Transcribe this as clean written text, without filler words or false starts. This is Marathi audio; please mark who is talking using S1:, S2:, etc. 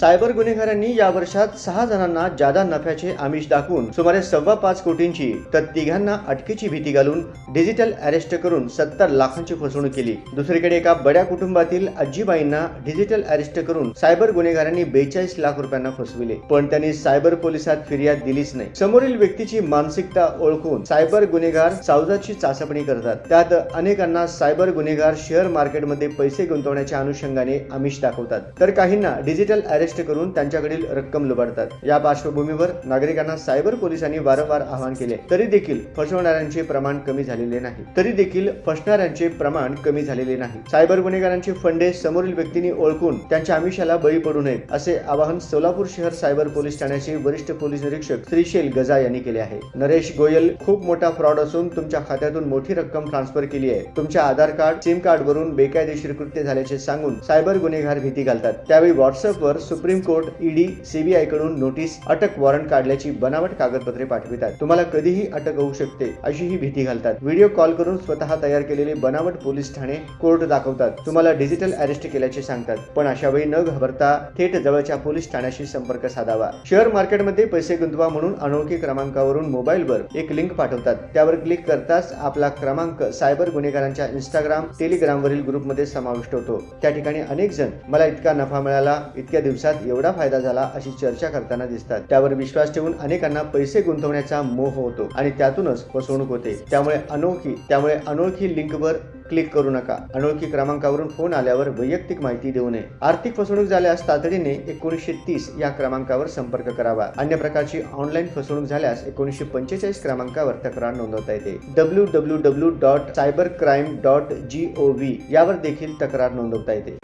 S1: सायबर गुन्हेगारांनी या वर्षात 6 जणांना जादा नफ्याचे आमिष दाखवून सुमारे 5.25 कोटींची तर तिघांना अटकेची भीती घालून डिजिटल अरेस्ट करून 70 लाखांची फसवणूक केली। दुसरीकडे एका बड्या कुटुंबातील आजीबाईंना डिजिटल अरेस्ट करून सायबर गुन्हेगारांनी 42 लाख रुपयांना फसविले, पण त्यांनी सायबर पोलिसात फिर्याद दिलीच नाही। समोरील व्यक्तीची मानसिकता ओळखून सायबर गुन्हेगार सावजाची चाचपणी करतात। त्यात अनेकांना सायबर गुन्हेगार शेअर मार्केटमध्ये पैसे गुंतवण्याच्या अनुषंगाने आमिष दाखवतात, तर काहींना डिजिटल अरेस्ट करून त्यांच्याकडील रक्कम लुबाडतात। या पार्श्वभूमीवर नागरिकांना सायबर पोलिसांनी वारंवार आवाहन केले, तरी देखील फसवणाऱ्यांचे प्रमाण कमी झालेले नाही। सायबर गुन्हेगारांचे फंडे समोरील व्यक्तींनी ओळखून त्यांच्या आमिषाला बळी पडू नयेत, असे आवाहन सोलापूर शहर सायबर पोलीस ठाण्याचे वरिष्ठ पोलीस निरीक्षक श्रीशैल गजा यांनी केले आहे। नरेश गोयल, खूप मोठा फ्रॉड असून तुमच्या खात्यातून मोठी रक्कम ट्रान्सफर केली आहे, तुमच्या आधार कार्ड, सिम कार्ड वरून बेकायदेशीर कृत्य झाल्याचे सांगून सायबर गुन्हेगार भीती घालतात। त्यावेळी व्हॉट्सअपवर सुप्रीम कोर्ट, ईडी, सीबीआय कडून नोटीस, अटक वॉरंट काढल्याची बनावट कागदपत्रे पाठवितात। तुम्हाला कधीही अटक होऊ शकते अशी ही भीती घालतात। व्हिडिओ कॉल करून स्वतः तयार केलेले बनावट पोलीस ठाणे, कोर्ट दाखवतात, तुम्हाला डिजिटल अरेस्ट केल्याचे सांगतात। पण अशा वेळी न घाबरता थेट जवळच्या पोलीस ठाण्याशी संपर्क साधावा। शेअर मार्केटमध्ये पैसे गुंतवा म्हणून अनोळखी क्रमांकावरून मोबाईलवर एक लिंक पाठवतात। त्यावर क्लिक करताच आपला क्रमांक सायबर गुन्हेगारांच्या इंस्टाग्राम, टेलिग्राम वरील ग्रुपमध्ये समाविष्ट होतो। त्या ठिकाणी अनेक जण मला इतका नफा मिळाला, इतक्या दिवसात एवढा फायदा झाला अशी चर्चा करताना दिसतात। त्यावर विश्वास ठेवून अनेकांना पैसे गुंतवण्याचा मोह होतो आणि त्यातूनच फसवणूक होते। त्यामुळे अनोळखी लिंकवर क्लिक करू नका। अनोळखी क्रमांकावरून फोन आल्यावर वैयक्तिक माहिती देऊ नये। आर्थिक फसवणूक झाल्यास तातडीने 1930 या क्रमांकावर संपर्क करावा। अन्य प्रकारची ऑनलाईन फसवणूक झाल्यास 1945 क्रमांकावर तक्रार नोंदवता येते। www.cybercrime.gov यावर देखील तक्रार नोंदवता येते।